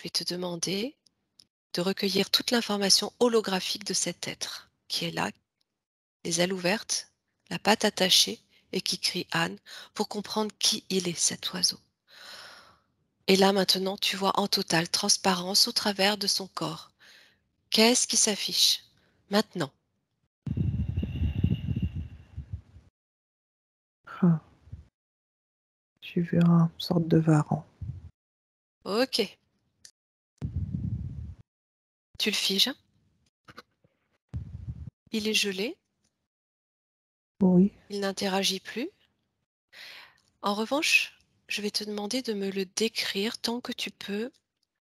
je vais te demander de recueillir toute l'information holographique de cet être qui est là, les ailes ouvertes, la patte attachée et qui crie Anne pour comprendre qui il est cet oiseau. Et là maintenant, tu vois en totale transparence au travers de son corps. Qu'est-ce qui s'affiche maintenant? Ah, j'ai vu une sorte de varan. Ok, tu le figes. Il est gelé, Oui, il n'interagit plus. En revanche, je vais te demander de me le décrire tant que tu peux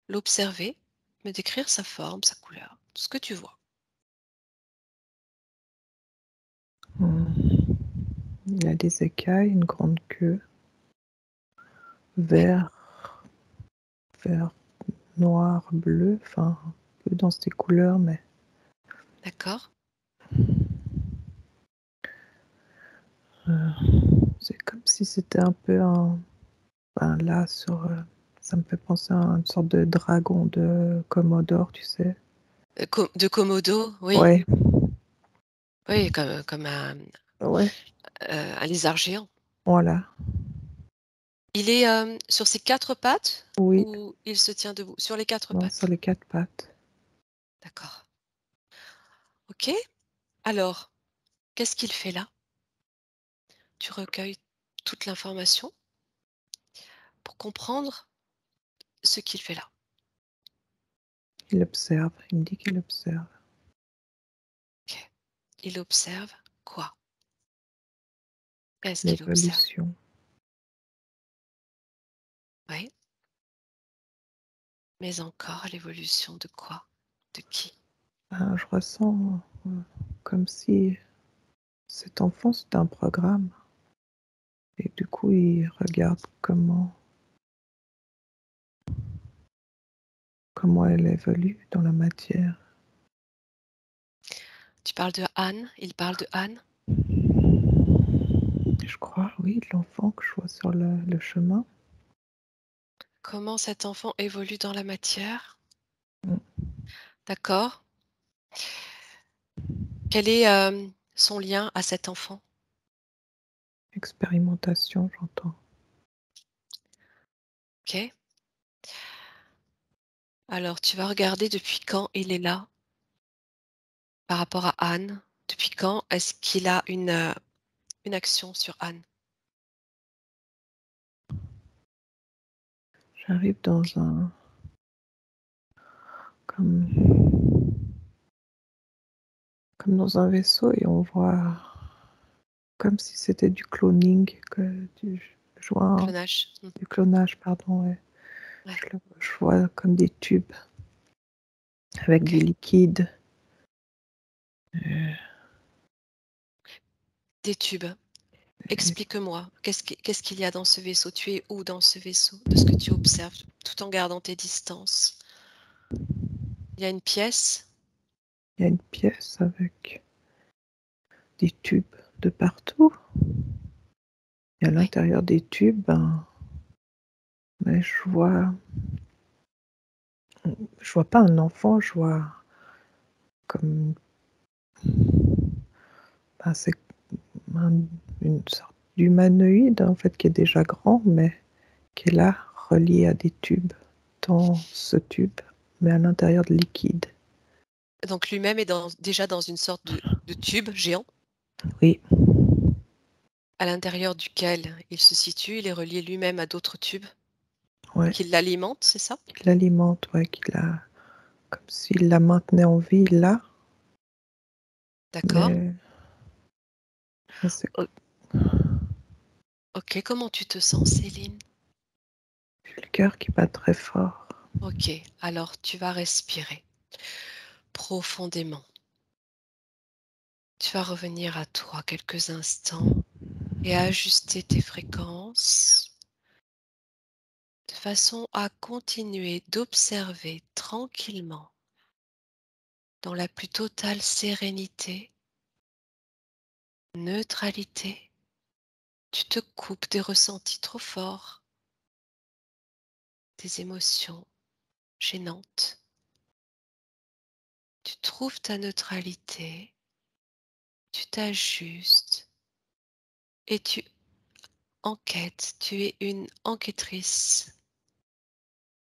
l'observer, me décrire sa forme, sa couleur, tout ce que tu vois. il a des écailles, une grande queue, Ouais, vert, vert, noir, bleu, enfin, un peu dans ces couleurs, mais d'accord. euh, c'est comme si c'était un peu là, ça me fait penser à une sorte de dragon de Commodore, tu sais. De Komodo, oui. Ouais, Oui, comme ouais, un lézard géant. voilà. Il est sur ses quatre pattes Oui, ou il se tient debout? Sur les quatre non, sur pattes. les quatre pattes. D'accord. Ok. Alors, qu'est-ce qu'il fait là? Tu recueilles toute l'information pour comprendre ce qu'il fait là. Il observe, il me dit qu'il observe Ok. Il observe quoi? Qu'est-ce qu'il observe? l'évolution. Oui. Mais encore l'évolution de quoi? De qui? Je ressens comme si cet enfant, c'est un programme et du coup, il regarde comment elle évolue dans la matière. Tu parles de Anne? Il parle de Anne? Je crois, oui, de l'enfant que je vois sur le chemin. Comment cet enfant évolue dans la matière? Mmh. D'accord. Quel est son lien à cet enfant? Expérimentation, j'entends. Ok. Alors, tu vas regarder depuis quand il est là par rapport à Anne. Depuis quand est-ce qu'il a une action sur Anne? J'arrive Ok. comme comme dans un vaisseau et on voit comme si c'était du cloning, je vois Clonage. du clonage, pardon, ouais. Ouais. Je vois comme des tubes avec Ok. du liquide. Heu Des tubes. Explique-moi, qu'est-ce qu'il y a dans ce vaisseau? Tu es où dans ce vaisseau? De ce que tu observes, tout en gardant tes distances. Il y a une pièce. Il y a une pièce avec des tubes de partout et à Oui. l'intérieur des tubes, je vois pas un enfant, je vois comme c'est un une sorte d'humanoïde, en fait, qui est déjà grand, mais qui est là, relié à des tubes, dans ce tube, mais à l'intérieur de liquide. Donc lui-même est déjà dans une sorte de tube géant Oui, à l'intérieur duquel il se situe. Il est relié lui-même à d'autres tubes ouais, qui l'alimentent, c'est ça? qui l'alimente, ouais, comme s'il la maintenait en vie là, D'accord. mais c'est O- Ok, comment tu te sens, Céline? j'ai le cœur qui bat très fort. Ok, alors tu vas respirer profondément. Tu vas revenir à toi quelques instants et ajuster tes fréquences de façon à continuer d'observer tranquillement, dans la plus totale sérénité, neutralité. Tu te coupes des ressentis trop forts, des émotions. gênante. Tu trouves ta neutralité, tu t'ajustes et tu enquêtes. Tu es une enquêtrice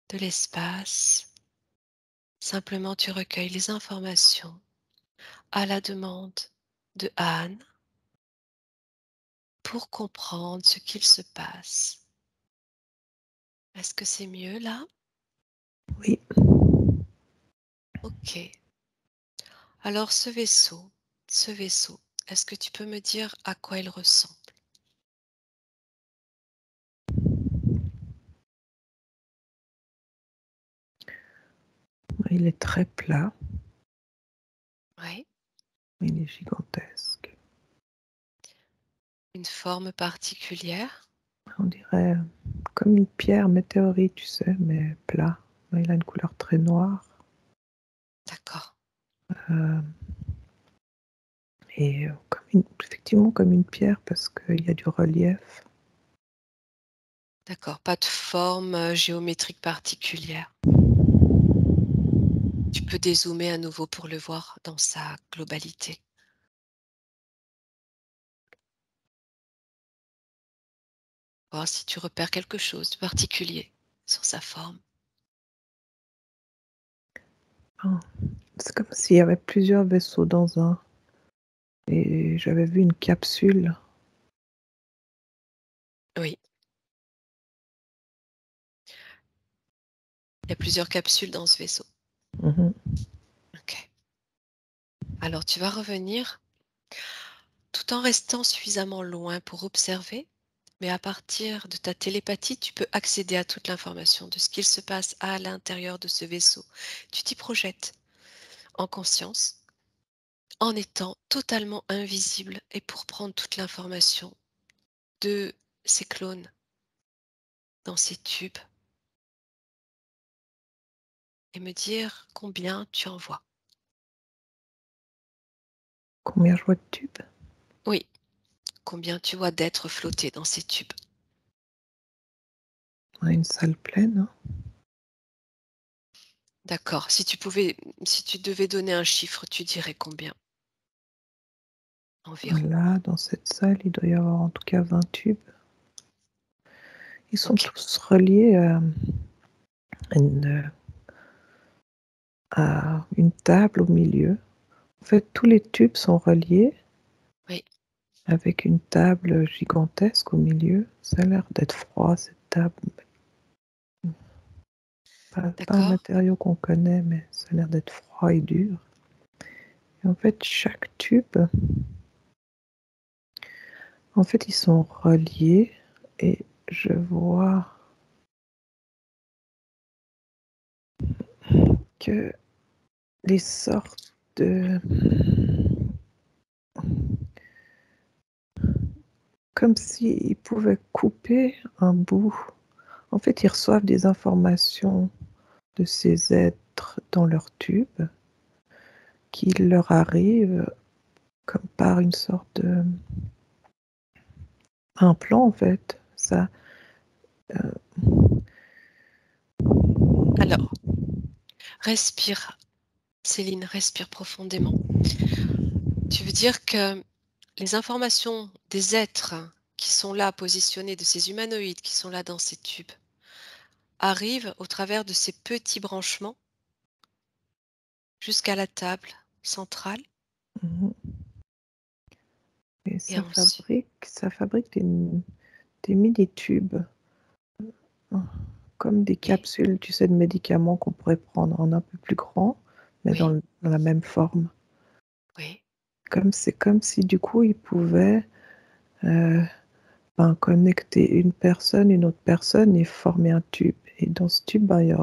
de l'espace. Simplement, tu recueilles les informations à la demande de Anne pour comprendre ce qu'il se passe. Est-ce que c'est mieux là? Oui, Ok. Alors ce vaisseau, est-ce que tu peux me dire à quoi il ressemble? il est très plat, Oui. il est gigantesque. Une forme particulière? On dirait comme une pierre météorite, tu sais, mais plat. Il a une couleur très noire. D'accord. euh, et effectivement comme une pierre parce qu'il y a du relief. D'accord. Pas de forme géométrique particulière. Tu peux dézoomer à nouveau pour le voir dans sa globalité. Voir si tu repères quelque chose de particulier sur sa forme. Ah, c'est comme s'il y avait plusieurs vaisseaux dans un. Et j'avais vu une capsule. Oui, il y a plusieurs capsules dans ce vaisseau. Mhm. Ok. Alors tu vas revenir tout en restant suffisamment loin pour observer, mais à partir de ta télépathie, tu peux accéder à toute l'information de ce qu'il se passe à l'intérieur de ce vaisseau. Tu t'y projettes en conscience, en étant totalement invisible et pour prendre toute l'information de ces clones dans ces tubes et me dire combien tu en vois. Combien je vois de tubes? Oui, combien tu vois d'êtres flotter dans ces tubes. On a une salle pleine, hein. D'accord. Si tu devais donner un chiffre, tu dirais combien environ? Là, dans cette salle, il doit y avoir en tout cas 20 tubes. Ils sont Ok. tous reliés une, à une table au milieu. En fait, tous les tubes sont reliés Oui, avec une table gigantesque au milieu. Ça a l'air d'être froid, cette table. Pas un d'accord. matériau qu'on connaît, mais ça a l'air d'être froid et dur. Et en fait, chaque tube, en fait, ils sont reliés et je vois que les sortes de... Comme s'ils pouvaient couper un bout. En fait, ils reçoivent des informations de ces êtres dans leur tube qui leur arrivent comme par une sorte de... un plan, en fait. Ça, euh, Alors, respire, Céline, respire profondément. Tu veux dire que les informations des êtres qui sont là positionnés, de ces humanoïdes qui sont là dans ces tubes, arrivent au travers de ces petits branchements jusqu'à la table centrale mhm. Et et ensuite. ça fabrique des mini-tubes, comme des Oui, capsules, tu sais, de médicaments qu'on pourrait prendre en un peu plus grand, mais oui, dans la même forme. oui. C'est comme si du coup ils pouvaient euh, connecter une autre personne et former un tube. Et dans ce tube, il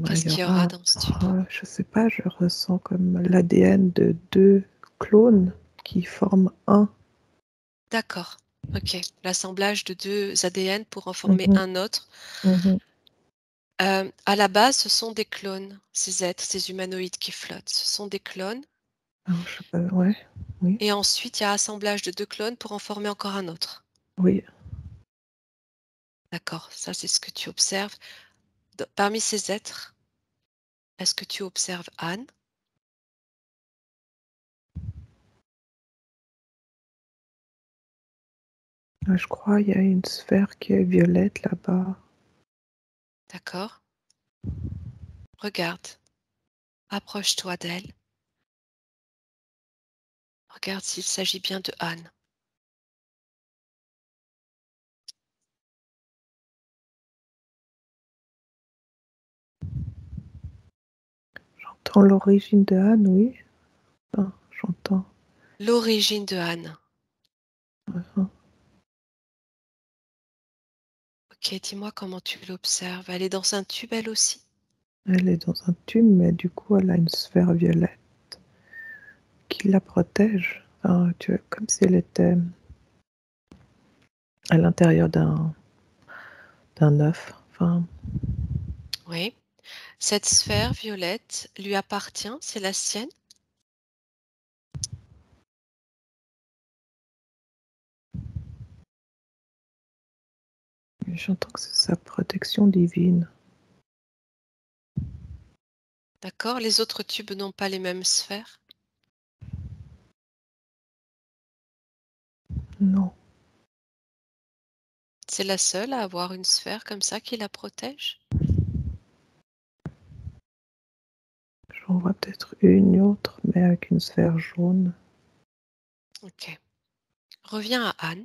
Qu'est-ce y qu'il y aura aura, dans ce tube? je sais pas, je ressens comme l'ADN de deux clones qui forment un. D'accord. Ok. L'assemblage de deux ADN pour en former Mhm, un autre. mhm. À la base, ce sont des clones, ces êtres, ces humanoïdes qui flottent. Ce sont des clones. Alors, je sais pas, ouais, oui, Et ensuite, il y a assemblage de deux clones pour en former encore un autre. oui. D'accord, ça c'est ce que tu observes. Parmi ces êtres, est-ce que tu observes Anne? Je crois il y a une sphère qui est violette là-bas. D'accord? Regarde, approche-toi d'elle. Regarde s'il s'agit bien de Anne. J'entends l'origine de Anne, oui. Enfin, j'entends. L'origine de Anne. Enfin, Ok, dis-moi comment tu l'observes. Elle est dans un tube elle aussi? elle est dans un tube, mais du coup, elle a une sphère violette qui la protège. Enfin, tu vois, comme si elle était à l'intérieur d'un œuf. Enfin, Oui. Cette sphère violette lui appartient, c'est la sienne? j'entends que c'est sa protection divine. D'accord? Les autres tubes n'ont pas les mêmes sphères? Non, C'est la seule à avoir une sphère comme ça qui la protège? j'en vois peut-être une autre, mais avec une sphère jaune. Ok. Reviens à Anne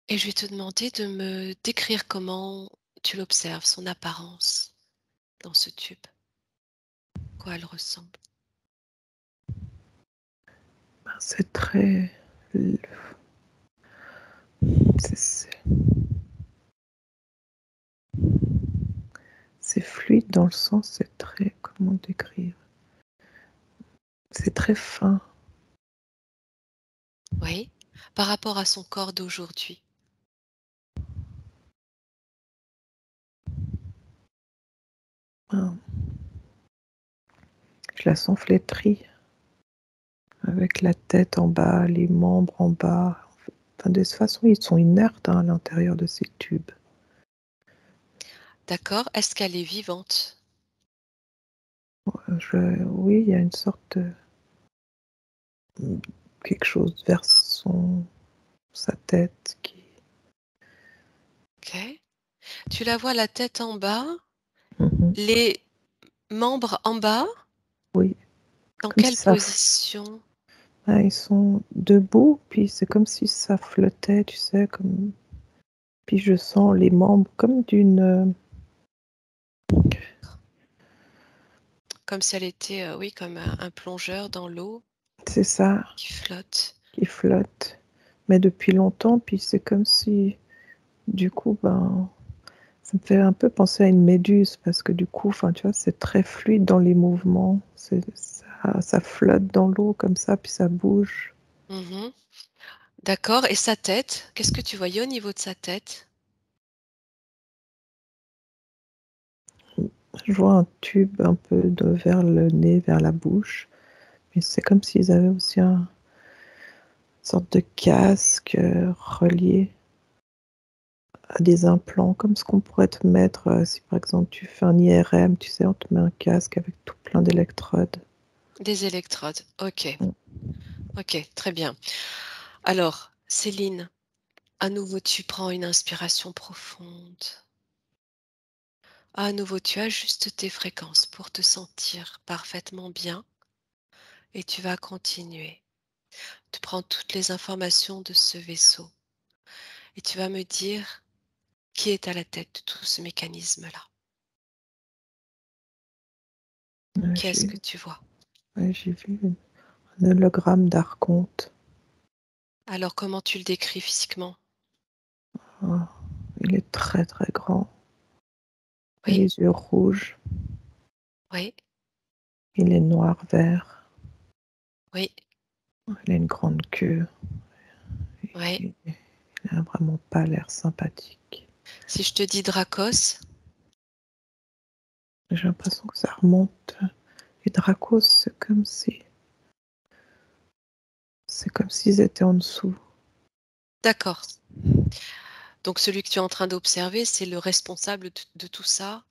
et je vais te demander de me décrire comment tu l'observes, son apparence dans ce tube. À quoi elle ressemble? Ben, c'est très. C'est c'est fluide dans le sens, c'est très. Comment décrire? C'est très fin. Oui. Par rapport à son corps d'aujourd'hui. Ben, je la sens flétrie, avec la tête en bas, les membres en bas. Enfin, de toute façon, ils sont inertes à l'intérieur de ces tubes. D'accord? Est-ce qu'elle est vivante? Oui, il y a une sorte de quelque chose vers sa tête qui. Ok. Tu la vois la tête en bas, Mhm. les membres en bas? Oui, Dans comme si quelle ça. position? Ah, ils sont debout, puis c'est comme si ça flottait, tu sais, comme. Puis je sens les membres comme d'une. Comme si elle était, oui, comme un plongeur dans l'eau C'est ça, qui flotte. qui flotte. Mais depuis longtemps, puis c'est comme si, du coup, ben, ça me fait un peu penser à une méduse, parce que du coup, enfin, tu vois, c'est très fluide dans les mouvements. Ça flotte dans l'eau comme ça, puis ça bouge. Mhm. D'accord. Et sa tête? Qu'est-ce que tu voyais au niveau de sa tête? Je vois un tube un peu vers le nez, vers la bouche. Mais c'est comme s'ils avaient aussi une sorte de casque relié à des implants, comme ce qu'on pourrait te mettre si par exemple tu fais un IRM, tu sais, on te met un casque avec tout plein d'électrodes. Des électrodes. Ok. Mm. Ok. Très bien. Alors, Céline, à nouveau, tu prends une inspiration profonde. À nouveau, tu ajustes tes fréquences pour te sentir parfaitement bien et tu vas continuer. Tu prends toutes les informations de ce vaisseau et tu vas me dire qui est à la tête de tout ce mécanisme-là. Ouais, Qu'est-ce que tu vois? j'ai vu un hologramme d'Arconte. Alors, comment tu le décris physiquement? Ah, il est très très grand. Il a Oui, les yeux rouges. oui, Il est noir-vert. oui, Il a une grande queue. oui. Il n'a vraiment pas l'air sympathique. Si je te dis Dracos, J'ai l'impression que ça remonte. Les Dracos, c'est comme s'ils étaient en dessous. d'accord. Donc celui que tu es en train d'observer, c'est le responsable de tout ça,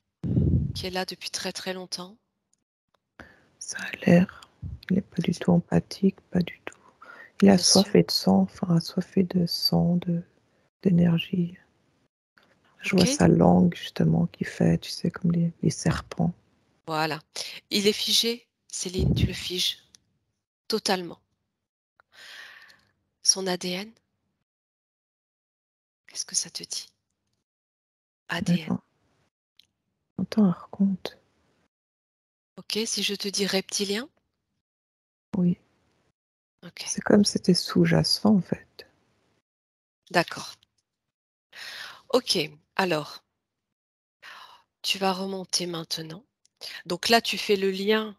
qui est là depuis très très longtemps. Ça a l'air. Il n'est pas du tout empathique, pas du tout. Il est Bien sûr. assoiffé de sang, enfin assoiffé de sang, d'énergie. Je vois Ok, sa langue justement qui fait, tu sais, comme les serpents. voilà. Il est figé, Céline, tu le figes totalement. Son ADN, qu'est-ce que ça te dit? Mais ADN. j'entends un recompte. Ok, si je te dis reptilien, Oui, ok, c'est comme si c'était sous-jacent en fait. d'accord. Ok, alors, tu vas remonter maintenant. Donc là, tu fais le lien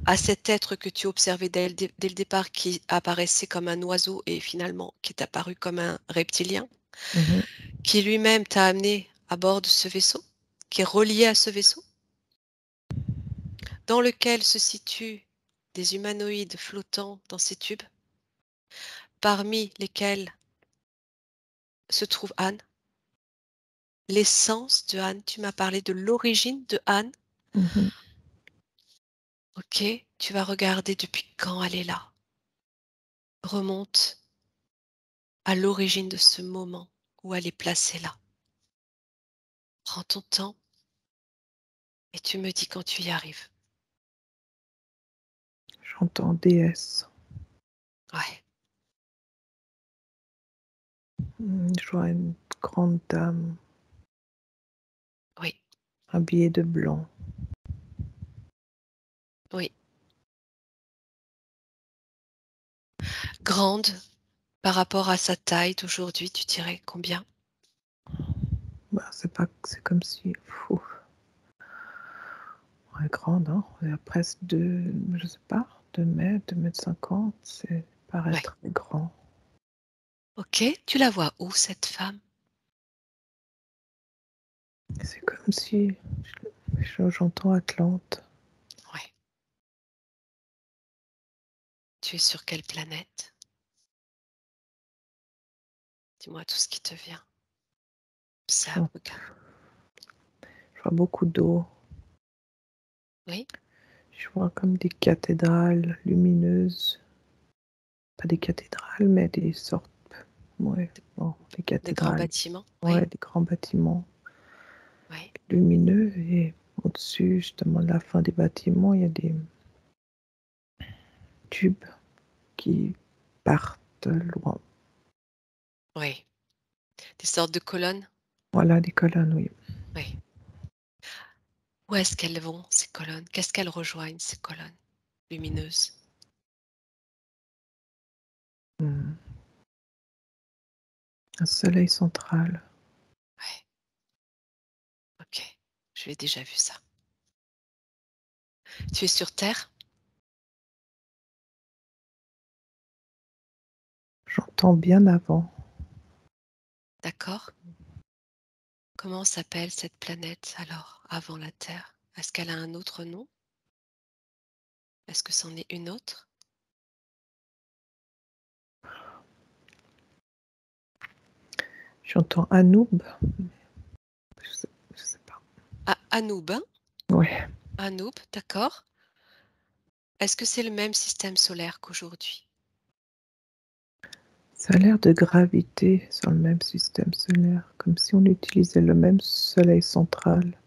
à cet être que tu observais dès le départ qui apparaissait comme un oiseau et finalement qui est apparu comme un reptilien, Mhm, qui lui-même t'a amené à bord de ce vaisseau, qui est relié à ce vaisseau, dans lequel se situent des humanoïdes flottants dans ces tubes, parmi lesquels se trouve Anne. L'essence de Anne, tu m'as parlé de l'origine de Anne. mhm. Ok, tu vas regarder depuis quand elle est là. Remonte à l'origine de ce moment où elle est placée là. Prends ton temps et tu me dis quand tu y arrives. J'entends déesse. Ouais, Je vois une grande dame oui, habillée de blanc. oui. Grande par rapport à sa taille d'aujourd'hui, tu dirais combien? Bah, c'est comme si, fou, ouais, grande, hein. Elle a presque je sais pas, 2 mètres 50, c'est Ouais. paraître grand. Ok, tu la vois où cette femme? C'est comme si j'entends Atlante. Ouais. Tu es sur quelle planète? Dis-moi tout ce qui te vient. Je, Observe, regarde. je vois beaucoup d'eau. Oui, Je vois comme des cathédrales lumineuses. Pas des cathédrales, mais des sortes. Ouais, bon, des des grands cathédrales. bâtiments. Ouais, Oui, des grands bâtiments oui. lumineux. Et au-dessus, justement, de la fin des bâtiments, il y a des tubes qui partent loin. Oui. Des sortes de colonnes. Voilà, des colonnes, oui. Oui. Où est-ce qu'elles vont, ces colonnes? Qu'est-ce qu'elles rejoignent, ces colonnes lumineuses? Hmm. Un soleil central. Oui, ok. Je l'ai déjà vu ça. Tu es sur Terre? J'entends bien avant. D'accord. Comment s'appelle cette planète alors, avant la Terre? Est-ce qu'elle a un autre nom? Est-ce que c'en est une autre? J'entends Anoub. Je sais pas. Ah, Anoub, hein? Ouais. Anoub, d'accord. Est-ce que c'est le même système solaire qu'aujourd'hui? Ça a l'air de graviter sur le même système solaire, comme si on utilisait le même soleil central.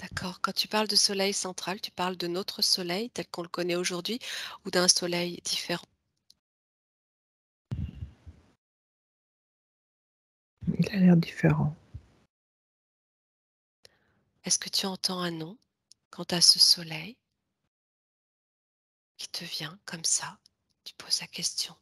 D'accord. Quand tu parles de soleil central, tu parles de notre soleil tel qu'on le connaît aujourd'hui ou d'un soleil différent? Il a l'air différent. Est-ce que tu entends un nom quant à ce soleil qui te vient comme ça? Tu poses la question.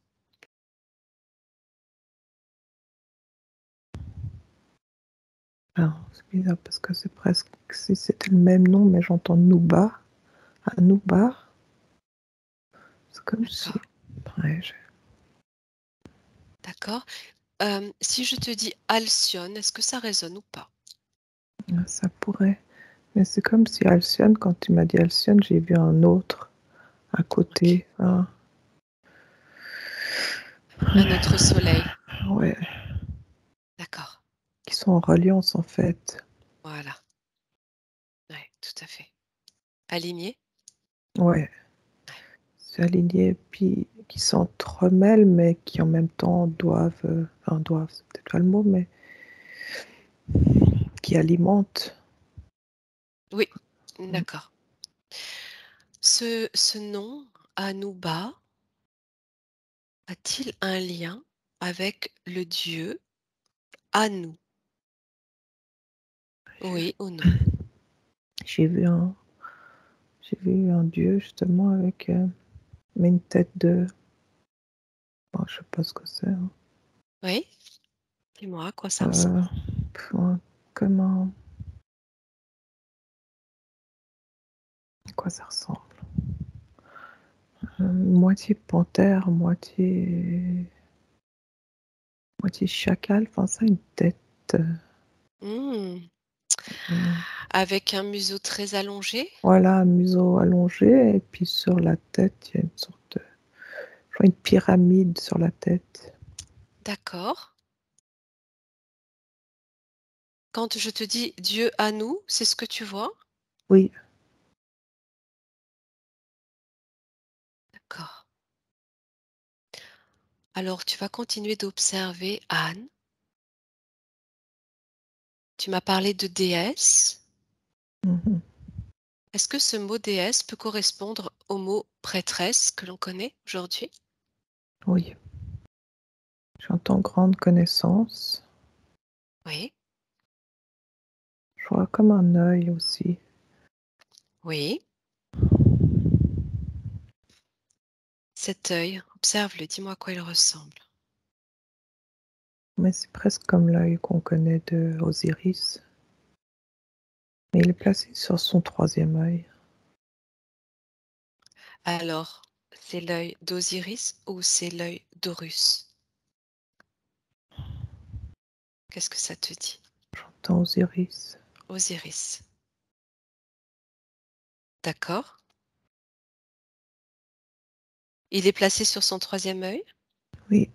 Ah, c'est bizarre parce que c'est presque si c'était le même nom, mais j'entends Nouba. Anouba. C'est comme si. D'accord. Ouais, D'accord. Si je te dis Alcyone, est-ce que ça résonne ou pas? ça pourrait. Mais c'est comme si Alcyone, quand tu m'as dit Alcyone, j'ai vu un autre à Ok. côté. Enfin, Un autre soleil. Ouais, D'accord. qui sont en reliance en fait. Voilà. Ouais, tout à fait. Aligné? Ouais, Ouais. c'est aligné, puis qui s'entremêlent, mais qui en même temps doivent, enfin doivent, c'est peut-être pas le mot, mais qui alimentent. Oui, Mmh. d'accord. Ce nom, Anuba, a-t-il un lien avec le dieu Anu? Oui ou non? J'ai vu un j'ai vu un dieu justement avec, mais une tête de, oh, je sais pas ce que c'est, hein. Oui? Dis-moi à quoi ça ressemble? Heu, un comme un à quoi ça ressemble? Moitié panthère, moitié chacal, enfin ça a une tête, Mmh. mmh, Avec un museau très allongé? voilà, un museau allongé et puis sur la tête, il y a une sorte de, je vois une pyramide sur la tête. D'accord. Quand je te dis Dieu Anu, c'est ce que tu vois? Oui, D'accord. Alors tu vas continuer d'observer Anne. Tu m'as parlé de déesse. mmh mh, Est-ce que ce mot déesse peut correspondre au mot prêtresse que l'on connaît aujourd'hui? oui. J'entends grande connaissance. Oui. Je vois comme un œil aussi, Oui. Cet œil, observe-le, dis-moi à quoi il ressemble. mais c'est presque comme l'œil qu'on connaît de Osiris, mais il est placé sur son troisième œil. Alors, c'est l'œil d'Osiris ou c'est l'œil d'Horus? Qu'est-ce que ça te dit? J'entends Osiris. Osiris. D'accord. Il est placé sur son troisième œil? Oui,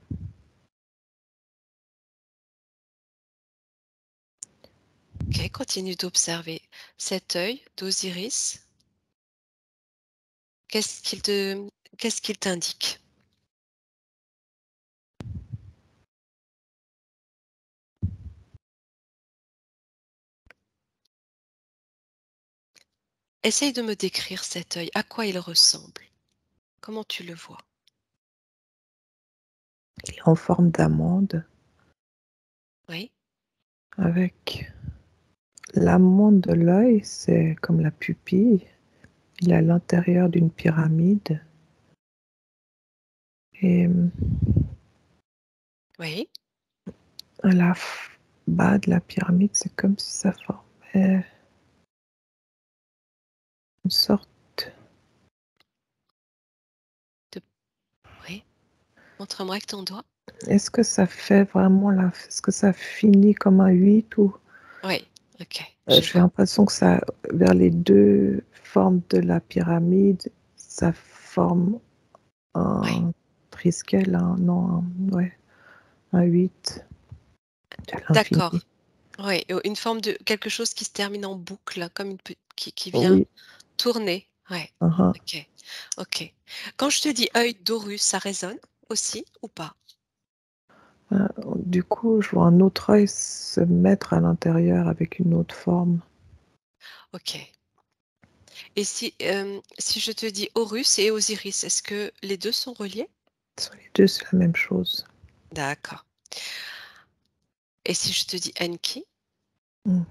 Ok, continue d'observer cet œil d'Osiris. Qu'est-ce qu'il te, qu'est-ce qu'il t'indique? Essaye de me décrire cet œil. À quoi il ressemble? Comment tu le vois? il est en forme d'amande Oui, avec l'amande de l'œil, c'est comme la pupille. Il est à l'intérieur d'une pyramide et oui. à la bas de la pyramide, c'est comme si ça formait une sorte, De- oui. Montre-moi avec ton doigt. est-ce que ça fait vraiment la, est-ce que ça finit comme un 8 ou, Oui, ok, je j'ai vois. l'impression que ça, vers les 2 formes de la pyramide, ça forme Oui, un triskel, un non, ouais, un 8 à d'accord. l'infini. Oui, une forme de quelque chose qui se termine en boucle, comme qui vient Oui, tourner. Ouais, mmh. ok, ok. Quand je te dis œil d'Horus, ça résonne aussi ou pas? Du coup, je vois un autre œil se mettre à l'intérieur avec une autre forme. Ok. Et si je te dis Horus et Osiris, est-ce que les deux sont reliés? Sur les 2, c'est la même chose. D'accord. Et si je te dis Enki, Mmh.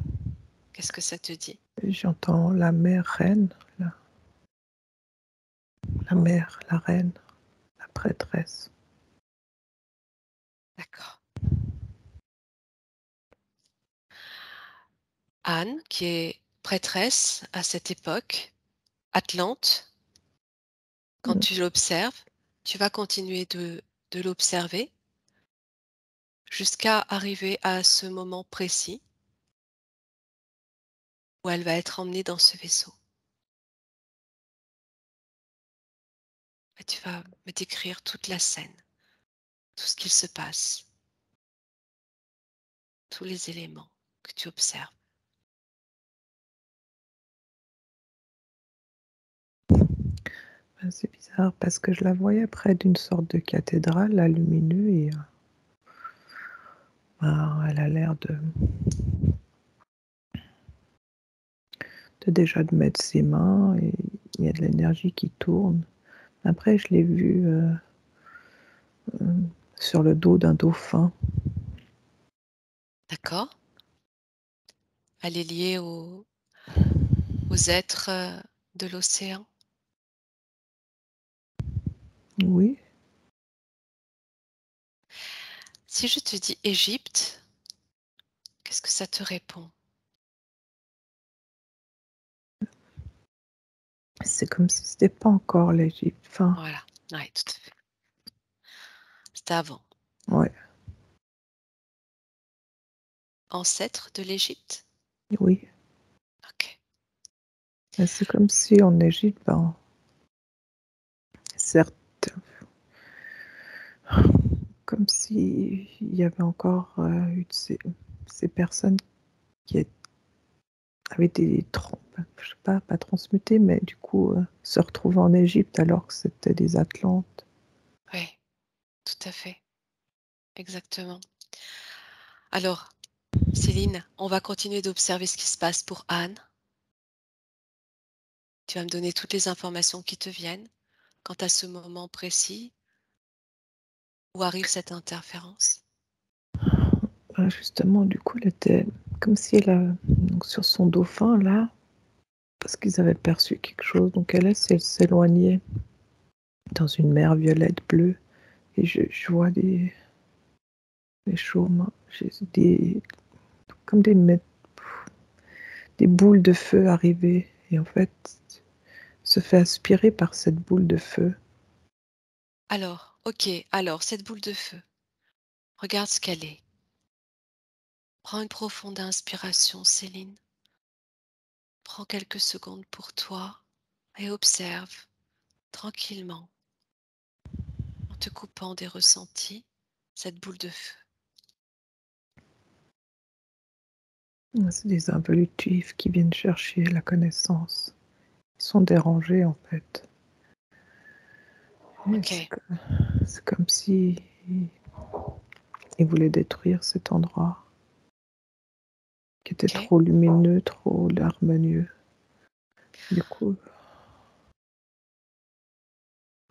qu'est-ce que ça te dit? J'entends la mère reine, la mère, la reine, la prêtresse. D'accord. Anne, qui est prêtresse à cette époque, Atlante, quand Mmh. tu l'observes, tu vas continuer de l'observer jusqu'à arriver à ce moment précis où elle va être emmenée dans ce vaisseau. Et tu vas me décrire toute la scène, tout ce qu'il se passe, tous les éléments que tu observes. C'est bizarre parce que je la voyais près d'une sorte de cathédrale, là, lumineux, et elle a l'air de déjà de mettre ses mains, et il y a de l'énergie qui tourne. Après, je l'ai vue sur le dos d'un dauphin. D'accord? Elle est liée aux êtres de l'océan. Oui, Si je te dis Égypte, qu'est-ce que ça te répond? c'est comme si c'était pas encore l'Égypte. Enfin, Voilà, oui, tout à fait. C'était avant. ouais, Ancêtre de l'Égypte? oui. Ok. Mais c'est comme si en Égypte, certes, comme si il y avait encore eu de ces personnes qui avaient des je sais pas transmuté, mais du coup se retrouver en Égypte alors que c'était des Atlantes. Oui, tout à fait. Exactement. Alors, Céline, on va continuer d'observer ce qui se passe pour Anne. Tu vas me donner toutes les informations qui te viennent quant à ce moment précis où arrive cette interférence. Justement, du coup, elle était comme si donc sur son dauphin là, parce qu'ils avaient perçu quelque chose, donc elle s'éloignait dans une mer violette bleue, et je vois des chaumes, j'ai comme des boules de feu arriver, et en fait se fait aspirer par cette boule de feu. Alors, ok, alors cette boule de feu, regarde ce qu'elle est. Prends une profonde inspiration, Céline. Prends quelques secondes pour toi et observe tranquillement, en te coupant des ressentis, cette boule de feu. C'est des involutifs qui viennent chercher la connaissance. Ils sont dérangés en fait. Et Ok, c'est comme si ils voulaient détruire cet endroit qui était ok. trop lumineux, trop harmonieux. Du coup,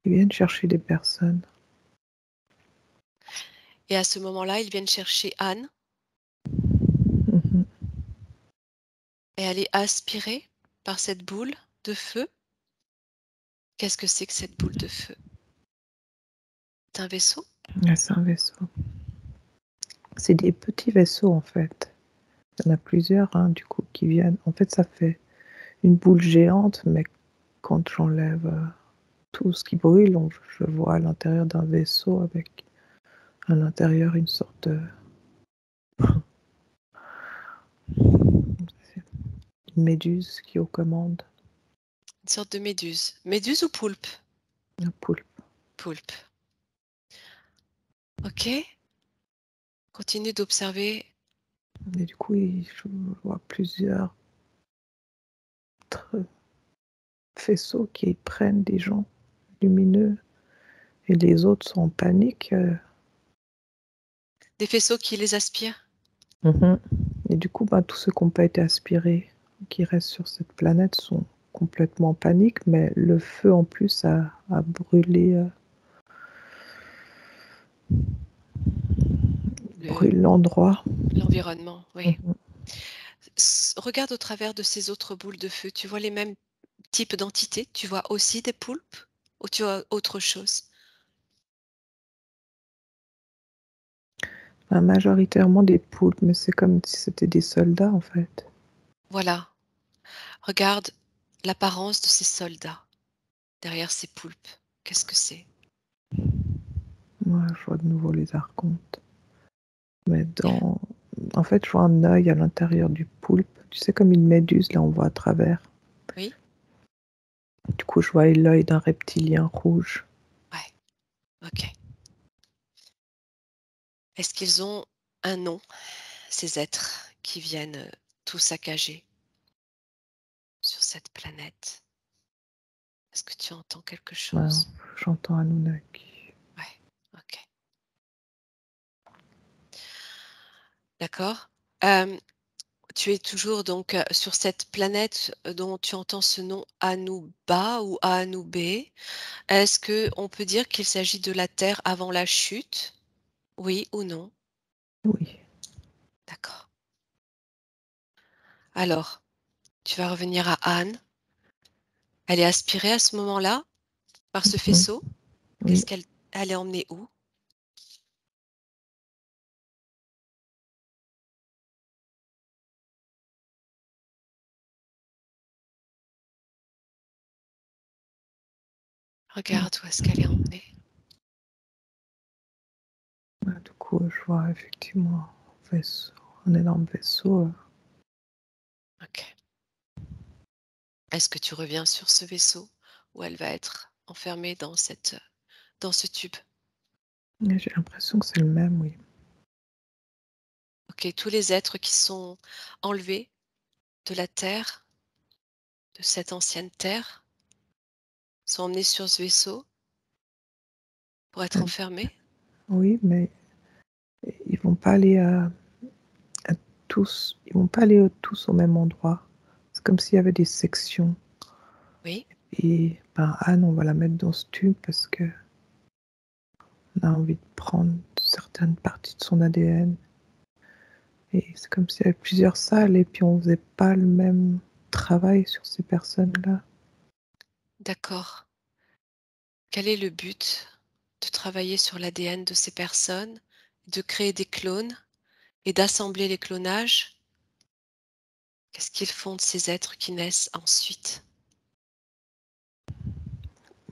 ils viennent chercher des personnes. Et à ce moment-là, ils viennent chercher Anne Mhm. et elle est aspirée par cette boule de feu. Qu'est-ce que c'est que cette boule de feu? C'est un vaisseau? Ouais, c'est un vaisseau. C'est des petits vaisseaux en fait. Il y en a plusieurs hein, du coup qui viennent. En fait, ça fait une boule géante, mais quand j'enlève tout ce qui brûle, je vois à l'intérieur d'un vaisseau avec à l'intérieur une sorte de méduse qui est aux commandes. Une sorte de méduse. Méduse ou poulpe? Un poulpe. Poulpe. Ok. Continue d'observer. Et du coup, je vois plusieurs faisceaux qui prennent des gens lumineux, et les autres sont en panique. Des faisceaux qui les aspirent. Mhm. Et du coup, tous ceux qui n'ont pas été aspirés, qui restent sur cette planète, sont complètement en panique, mais le feu en plus a brûlé, Le- brûle l'endroit. L'environnement, oui. Mhm. Regarde au travers de ces autres boules de feu. Tu vois les mêmes types d'entités? Tu vois aussi des poulpes? Ou tu vois autre chose? Majoritairement des poulpes, mais c'est comme si c'était des soldats en fait. Voilà. Regarde l'apparence de ces soldats derrière ces poulpes. Qu'est-ce que c'est? Moi, je vois de nouveau les archontes. Mais en fait, je vois un œil à l'intérieur du poulpe. Tu sais, comme une méduse, là, on voit à travers. Oui? Du coup, je vois l'œil d'un reptilien rouge. Ouais. Ok. Est-ce qu'ils ont un nom, ces êtres qui viennent tout saccager sur cette planète? Est-ce que tu entends quelque Ben, chose? j'entends Anunnaki. Ouais, ok. D'accord. Euh, Tu es toujours donc sur cette planète dont tu entends ce nom Anouba ou Anoubé. Est-ce que on peut dire qu'il s'agit de la Terre avant la chute? Oui ou non? Oui. D'accord. Alors, tu vas revenir à Anne. Elle est aspirée à ce moment-là par ce Mhm. faisceau. Oui. Elle est emmenée où? Regarde où est-ce qu'elle est emmenée. Du coup, je vois effectivement un vaisseau, un énorme vaisseau. Ok. Est-ce que tu reviens sur ce vaisseau où elle va être enfermée dans ce tube? J'ai l'impression que c'est le même, oui. Ok, tous les êtres qui sont enlevés de la Terre, de cette ancienne Terre, sont emmenés sur ce vaisseau pour être Euh, enfermés. Oui, mais ils vont pas aller à tous, ils vont pas aller tous au même endroit. C'est comme s'il y avait des sections. Oui, Et ben, Anne, on va la mettre dans ce tube parce que on a envie de prendre certaines parties de son ADN. Et c'est comme s'il y avait plusieurs salles et puis on faisait pas le même travail sur ces personnes-là. d'accord. Quel est le but de travailler sur l'ADN de ces personnes, de créer des clones et d'assembler les clonages? Qu'est-ce qu'ils font de ces êtres qui naissent ensuite?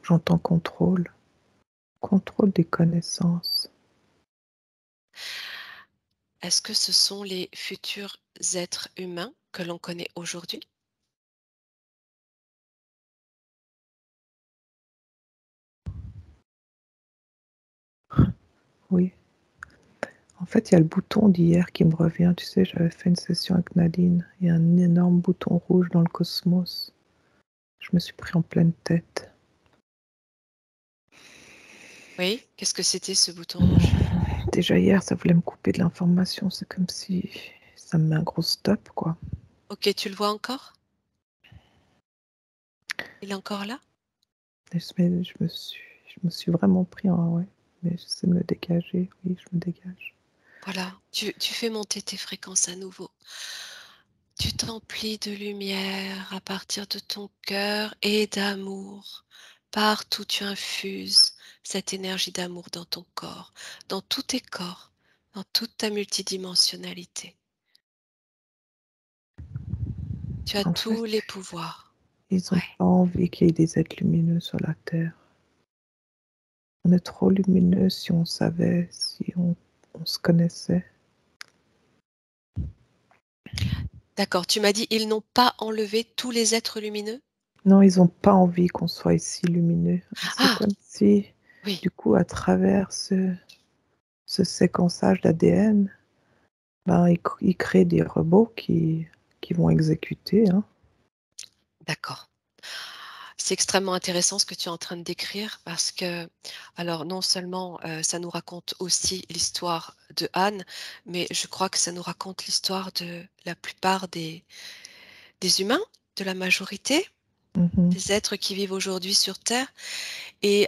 J'entends contrôle, contrôle des connaissances. Est-ce que ce sont les futurs êtres humains que l'on connaît aujourd'hui? Oui. En fait, il y a le bouton d'hier qui me revient. Tu sais, j'avais fait une session avec Nadine. Il y a un énorme bouton rouge dans le cosmos. Je me suis pris en pleine tête. Oui, qu'est-ce que c'était ce bouton rouge? Déjà hier, ça voulait me couper de l'information. C'est comme si ça me met un gros stop, quoi. Ok, tu le vois encore? Il est encore là? Et je me suis vraiment pris en... Ouais, mais j'essaie de me dégager. Oui, je me dégage. Voilà, tu fais monter tes fréquences à nouveau. Tu t'emplis de lumière à partir de ton cœur et d'amour. Partout tu infuses cette énergie d'amour dans ton corps, dans tous tes corps, dans toute ta multidimensionnalité. Tu as En tous fait, les pouvoirs. ils n'ont Ouais. pas envie qu'il y ait des êtres lumineux sur la Terre. On est trop lumineux si on savait, si on se connaissait. D'accord, tu m'as dit ils n'ont pas enlevé tous les êtres lumineux? Non, ils n'ont pas envie qu'on soit ici lumineux. C'est Ah, comme si, oui, du coup, à travers ce séquençage d'ADN, ben, ils créent des robots qui vont exécuter. Hein. d'accord. C'est extrêmement intéressant ce que tu es en train de décrire parce que, alors non seulement ça nous raconte aussi l'histoire de Anne, mais je crois que ça nous raconte l'histoire de la plupart des humains, de la majorité Mhm, des êtres qui vivent aujourd'hui sur Terre. Et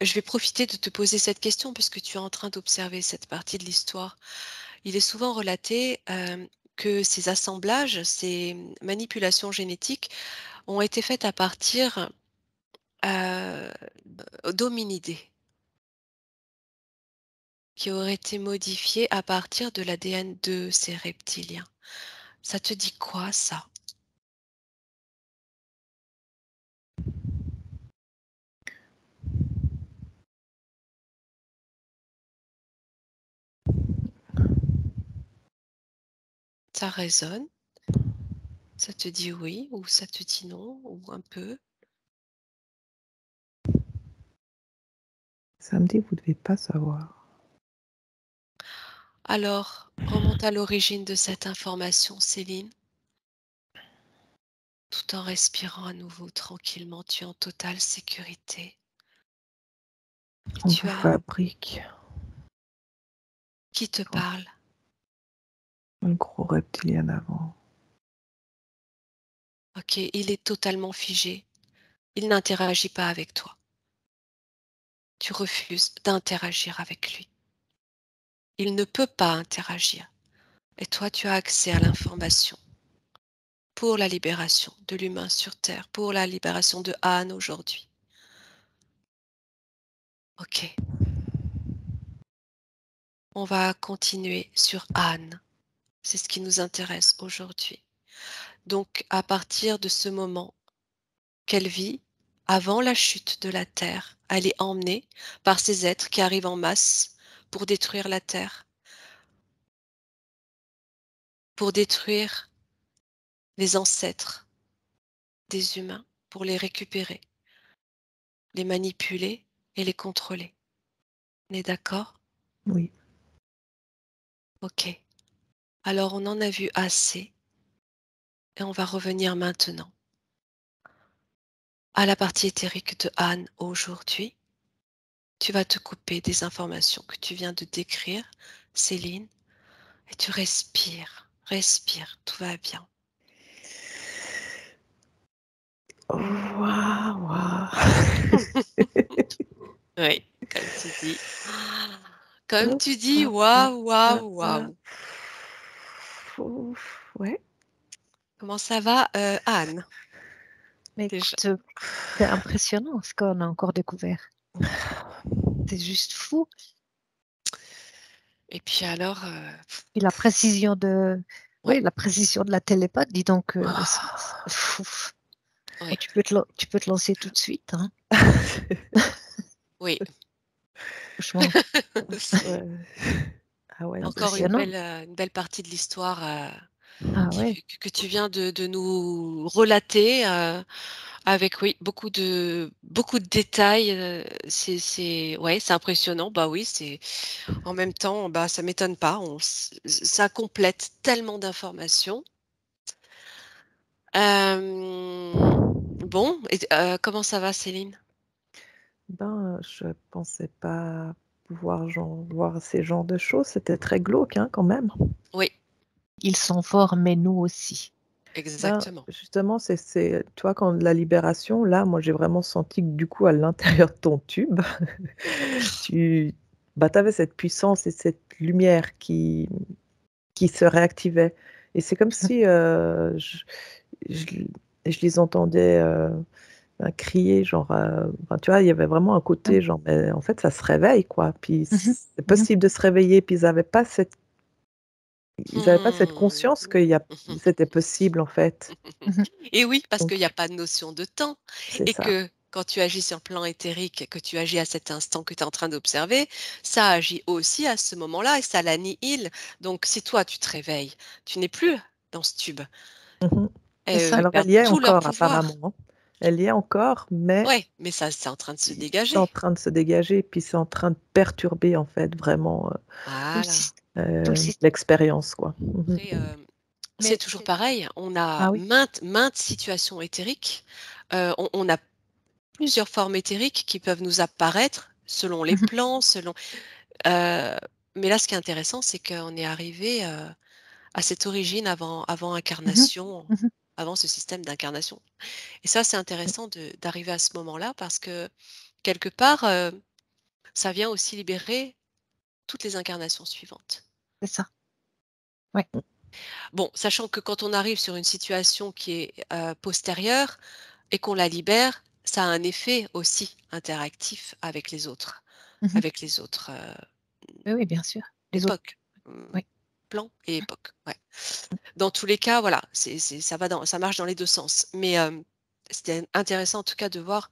je vais profiter de te poser cette question puisque tu es en train d'observer cette partie de l'histoire. Il est souvent relaté que ces assemblages, ces manipulations génétiques ont été faites à partir euh, d'hominidés qui auraient été modifiés à partir de l'ADN de ces reptiliens. Ça te dit quoi, ça? Ça résonne? Ça te dit oui ou ça te dit non ou un peu? Ça me dit, vous ne devez pas savoir. Alors, remonte à l'origine de cette information, Céline, tout en respirant à nouveau tranquillement. Tu es en totale sécurité. Et On tu me as fabrique qui te parle? un gros reptilien avant. Ok, il est totalement figé. Il n'interagit pas avec toi. Tu refuses d'interagir avec lui. Il ne peut pas interagir. Et toi, tu as accès à l'information pour la libération de l'humain sur Terre, pour la libération de Anne aujourd'hui. Ok, on va continuer sur Anne. C'est ce qui nous intéresse aujourd'hui. Donc, à partir de ce moment qu'elle vit, avant la chute de la Terre, elle est emmenée par ces êtres qui arrivent en masse pour détruire la Terre, pour détruire les ancêtres des humains, pour les récupérer, les manipuler et les contrôler. On est d'accord? Oui. Ok. Alors on en a vu assez et on va revenir maintenant à la partie éthérique de Anne aujourd'hui. Tu vas te couper des informations que tu viens de décrire, Céline, et tu respires, respire, tout va bien. Waouh, waouh. Oui, comme tu dis. Comme tu dis, waouh, waouh, waouh. Ouais. Comment ça va, Anne, Mais déjà? écoute, c'est impressionnant ce qu'on a encore découvert. C'est juste fou. Et puis alors, Et la précision de, ouais, oui, la précision de la télépathe, dis donc, oh, c'est fou. oui, Tu peux te lancer tout de suite, hein. oui. Franchement, C'est Ah ouais, encore impressionnant. une belle partie de l'histoire Ah ouais. que tu viens de nous relater avec oui beaucoup de détails. Ouais, c'est impressionnant. Bah oui, c'est en même temps, bah ça m'étonne pas. Ça complète tellement d'informations. Bon, et, comment ça va, Céline? ben, je pensais pas pouvoir voir ces genres de choses. C'était très glauque, hein, quand même. Oui, Ils sont forts, mais nous aussi. Ben, exactement. justement, toi, quand la libération, là, moi, j'ai vraiment senti que du coup, à l'intérieur de ton tube, tu avais cette puissance et cette lumière qui se réactivait. Et c'est comme si je, je les entendais crier, genre, enfin, tu vois, il y avait vraiment un côté, genre, mais en fait, ça se réveille, quoi. Puis Mhm, c'est mhm, possible de se réveiller, puis ils avaient pas cette Hmm. conscience c'était possible, en fait. mhm. Et oui, parce qu'il n'y a Donc, pas de notion de temps c'est et ça. que quand tu agis sur le plan éthérique, que tu agis à cet instant que tu es en train d'observer, ça agit aussi à ce moment-là et ça l'annihile. Donc si toi tu te réveilles, tu n'es plus dans ce tube Mmh. et C'est ça. ils Alors elle perdent y est tout leur encore pouvoir. apparemment, hein. Elle y est encore, mais Ouais, mais ça c'est en train de se c'est en dégager. train de se dégager, puis c'est en train de perturber, en fait, vraiment, Tout le, Voilà. syst- tout le système. l'expérience, quoi. Mmh. Après, c'est Mais toujours pareil. On a ah oui. maintes situations éthériques. On a plusieurs formes éthériques qui peuvent nous apparaître selon les Mhm, plans, Heu, mais là, ce qui est intéressant, c'est qu'on est arrivé, à cette origine avant mhm, incarnation, mhm. avant ce système d'incarnation. Et ça, c'est intéressant d'arriver à ce moment-là parce que quelque part, ça vient aussi libérer toutes les incarnations suivantes. C'est ça. Ouais. Bon, sachant que quand on arrive sur une situation qui est, postérieure et qu'on la libère, ça a un effet aussi interactif Mhm. avec les autres, Oui, oui, bien sûr. Les autres. époques, Oui. plans et époques, ouais. Dans tous les cas, voilà, ça marche dans les 2 sens. Mais, c'était intéressant en tout cas de voir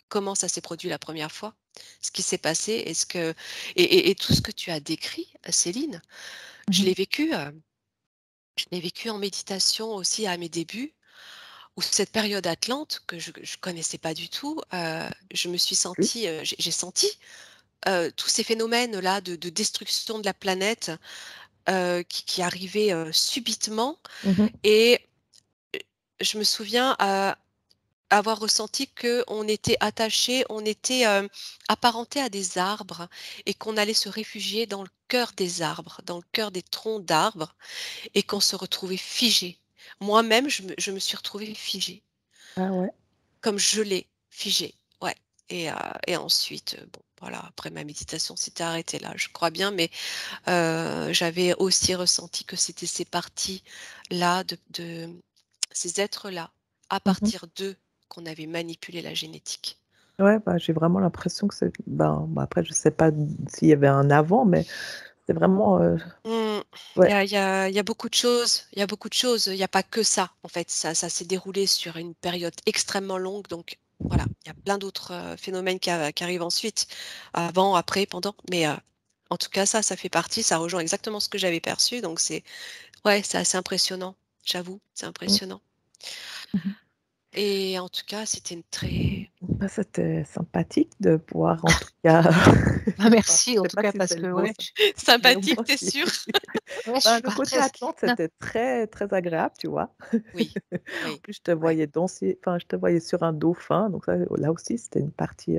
comment ça s'est produit la première fois, ce qui s'est passé, est-ce que et tout ce que tu as décrit, Céline, je Mhm, l'ai vécu, je l'ai vécu en méditation aussi à mes débuts, où cette période atlante que je connaissais pas du tout, je me suis Plus. sentie, j'ai senti tous ces phénomènes-là de destruction de la planète qui arrivaient subitement. Mhm. Et je me souviens avoir ressenti qu'on était attaché, on était apparenté à des arbres et qu'on allait se réfugier dans le cœur des arbres, dans le cœur des troncs d'arbres et qu'on se retrouvait figé. Moi-même, je me suis retrouvée figée, Ah ouais. comme gelée, figée. Ouais. Et ensuite, bon, voilà, après ma méditation s'était arrêtée là, je crois bien, mais j'avais aussi ressenti que c'était ces parties-là, de ces êtres-là, à Mhm. partir d'eux, qu'on avait manipulé la génétique. Ouais, bah, j'ai vraiment l'impression que c'est. Ben, après, je sais pas s'il y avait un avant, mais c'est vraiment. Mmh. Ouais. Il y a beaucoup de choses, il y a beaucoup de choses. Il y a pas que ça, en fait. Ça s'est déroulé sur une période extrêmement longue, donc voilà, il y a plein d'autres, phénomènes qui arrivent ensuite, avant, après, pendant, mais en tout cas, ça fait partie, ça rejoint exactement ce que j'avais perçu, donc c'est assez impressionnant, j'avoue, c'est Mm. impressionnant. Mhm. Et en tout cas, c'était une très Bah, c'était sympathique de pouvoir, en tout cas. Ah, Enfin, je merci en sais tout pas cas si parce c'est le que mot, ouais, ça, mais au sympathique, moins, tu sûr? ouais, je ben, suis le pas côté très. Atlante, Non, c'était très, très agréable, tu vois. Oui, En oui, plus, je te ouais. voyais danser, enfin, je te voyais sur un dauphin, donc ça, là aussi, c'était une partie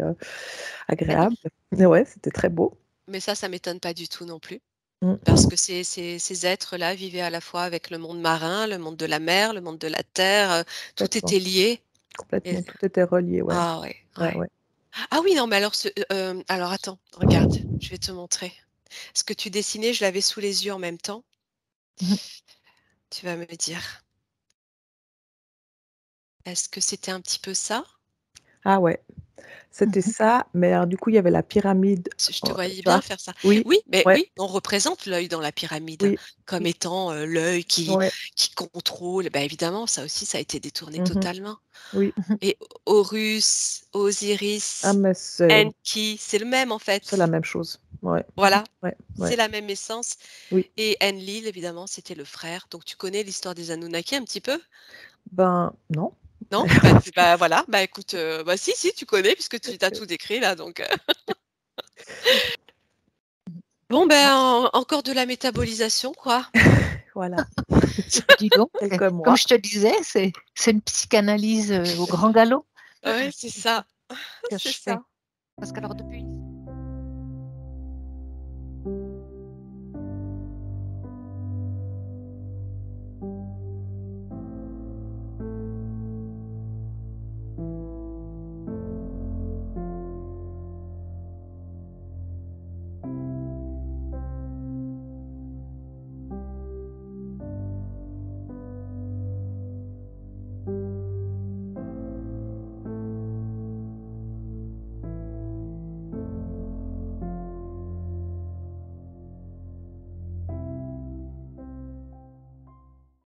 Mais non, agréable. Mais ouais, c'était très beau. mais ça m'étonne pas du tout non plus. Parce Mm. que ces êtres-là vivaient à la fois avec le monde marin, le monde de la mer, le monde de la terre, tout Complètement, était lié. Et complètement, tout était relié, ouais. ah ouais, Ouais, ouais. ouais. Ah oui, non, mais alors attends, regarde, je vais te montrer. Ce que tu dessinais, je l'avais sous les yeux en même temps. Mhm. Tu vas me dire, est-ce que c'était un petit peu ça? Ah ouais, c'était mhm. ça, mais alors, du coup, il y avait la pyramide, Je te voyais tu vois? bien faire ça. Oui, Oui, mais ouais, oui, on représente l'œil dans la pyramide oui, comme oui, étant l'œil ouais. qui contrôle. Ben évidemment, ça aussi, ça a été détourné Mhm. totalement. Oui. Et Horus, Ah, Osiris, mais Enki, c'est le même en c'est la fait. même chose. Ouais, Voilà, ouais, c'est ouais. la même essence. Oui. Et Enlil, évidemment, c'était le frère. Donc tu connais l'histoire des Anunnaki un petit peu? Ben, non. Non? Bah voilà, bah écoute, bah si, tu connais puisque tu as tout décrit là, donc. Bon ben encore de la métabolisation quoi. Voilà, Dis donc, quelques comme mois. je te disais, c'est une psychanalyse au grand galop Ouais, c'est ça, que c'est je fais. ça. Parce qu'alors depuis